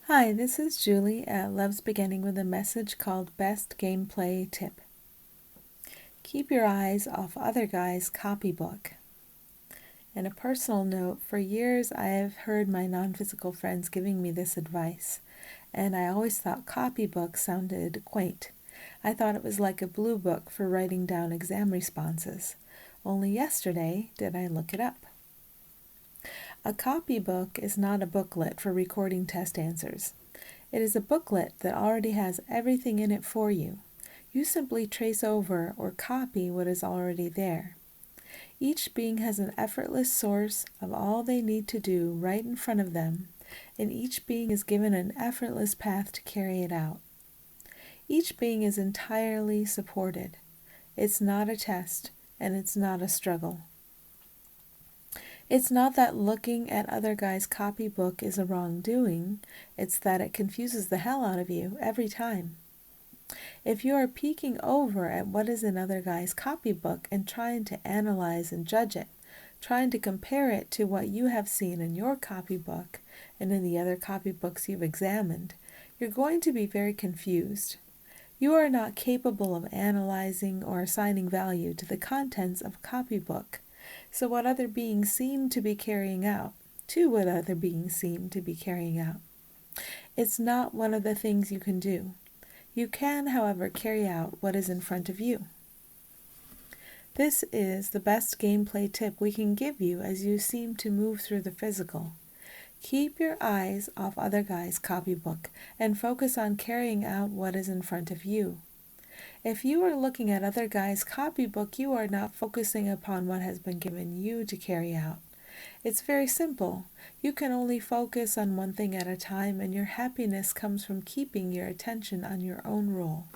Hi, this is Julie at Love's Beginning with a message called Best Gameplay Tip. Keep your eyes off other guys' copybook. And a personal note, for years I have heard my non-physical friends giving me this advice, and I always thought copybook sounded quaint. I thought it was like a blue book for writing down exam responses. Only yesterday did I look it up. A copybook is not a booklet for recording test answers. It is a booklet that already has everything in it for you. You simply trace over or copy what is already there. Each being has an effortless source of all they need to do right in front of them, and each being is given an effortless path to carry it out. Each being is entirely supported. It's not a test, and it's not a struggle. It's not that looking at other guys' copybook is a wrongdoing, it's that it confuses the hell out of you every time. If you are peeking over at what is in other guys' copybook and trying to analyze and judge it, trying to compare it to what you have seen in your copybook and in the other copybooks you've examined, you're going to be very confused. You are not capable of analyzing or assigning value to the contents of a copybook. So what other beings seem to be carrying out, it's not one of the things you can do. You can, however, carry out what is in front of you. This is the best gameplay tip we can give you as you seem to move through the physical. Keep your eyes off other guys' copybook and focus on carrying out what is in front of you. If you are looking at other guys' copybook, you are not focusing upon what has been given you to carry out. It's very simple. You can only focus on one thing at a time, and your happiness comes from keeping your attention on your own role.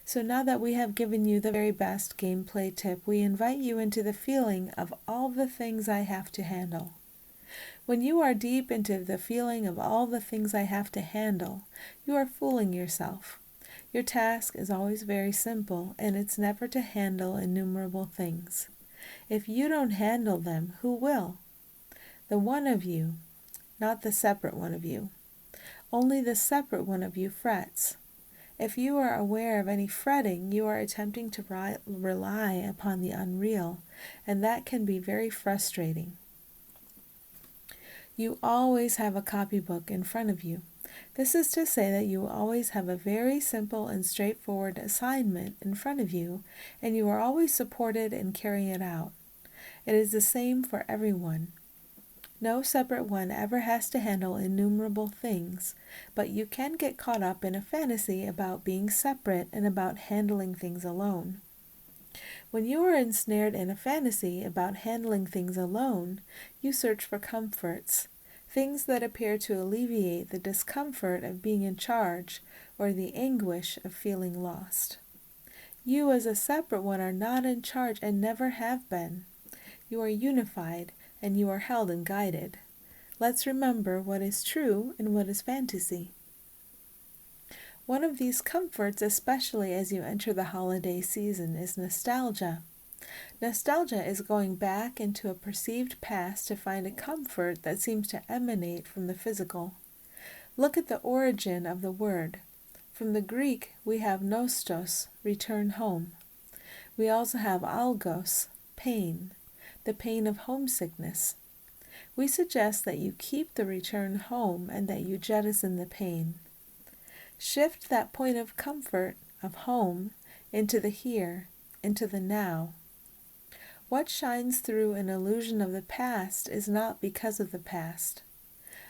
So now that we have given you the very best gameplay tip, we invite you into the feeling of all the things I have to handle. When you are deep into the feeling of all the things I have to handle, you are fooling yourself. Your task is always very simple, and it's never to handle innumerable things. If you don't handle them, who will? The one of you, not the separate one of you. Only the separate one of you frets. If you are aware of any fretting, you are attempting to rely upon the unreal, and that can be very frustrating. You always have a copybook in front of you. This is to say that you always have a very simple and straightforward assignment in front of you, and you are always supported in carrying it out. It is the same for everyone. No separate one ever has to handle innumerable things, but you can get caught up in a fantasy about being separate and about handling things alone. When you are ensnared in a fantasy about handling things alone, you search for comforts, things that appear to alleviate the discomfort of being in charge or the anguish of feeling lost. You as a separate one are not in charge and never have been. You are unified and you are held and guided. Let's remember what is true and what is fantasy. One of these comforts, especially as you enter the holiday season, is nostalgia. Nostalgia is going back into a perceived past to find a comfort that seems to emanate from the physical. Look at the origin of the word. From the Greek, we have nostos, return home. We also have algos, pain, the pain of homesickness. We suggest that you keep the return home and that you jettison the pain. Shift that point of comfort, of home, into the here, into the now. What shines through an illusion of the past is not because of the past.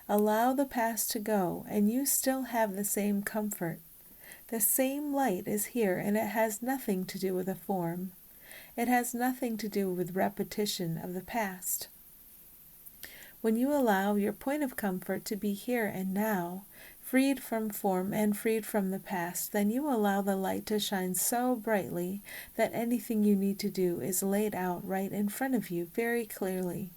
Allow the past to go, and you still have the same comfort. The same light is here, and it has nothing to do with a form. It has nothing to do with repetition of the past. When you allow your point of comfort to be here and now, freed from form and freed from the past, then you allow the light to shine so brightly that anything you need to do is laid out right in front of you very clearly.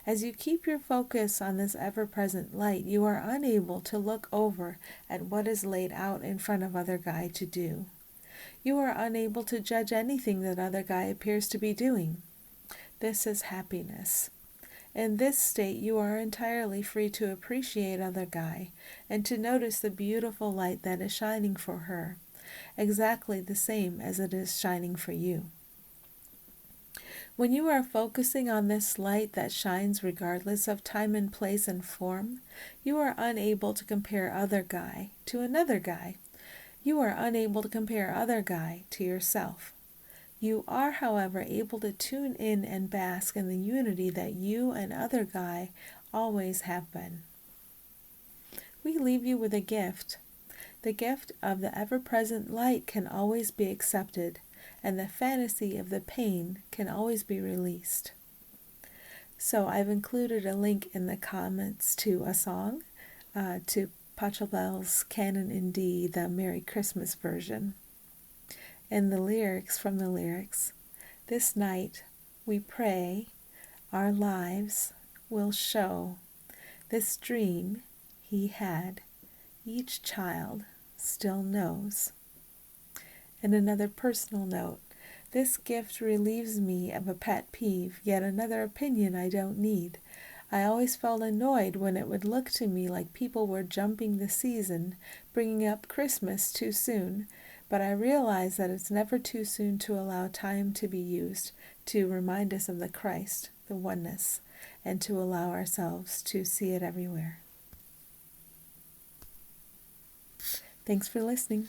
As you keep your focus on this ever-present light, you are unable to look over at what is laid out in front of other guy to do. You are unable to judge anything that other guy appears to be doing. This is happiness. In this state, you are entirely free to appreciate other Guy and to notice the beautiful light that is shining for her, exactly the same as it is shining for you. When you are focusing on this light that shines regardless of time and place and form, you are unable to compare other Guy to another Guy. You are unable to compare other Guy to yourself. You are, however, able to tune in and bask in the unity that you and other Guy always have been. We leave you with a gift. The gift of the ever-present light can always be accepted, and the fantasy of the pain can always be released. So I've included a link in the comments to a song, to Pachelbel's Canon in D, the Merry Christmas version. And the lyrics from the lyrics, this night we pray our lives will show this dream he had, each child still knows. And another personal note, this gift relieves me of a pet peeve, yet another opinion I don't need. I always felt annoyed when it would look to me like people were jumping the season, bringing up Christmas too soon. But I realize that it's never too soon to allow time to be used to remind us of the Christ, the oneness, and to allow ourselves to see it everywhere. Thanks for listening.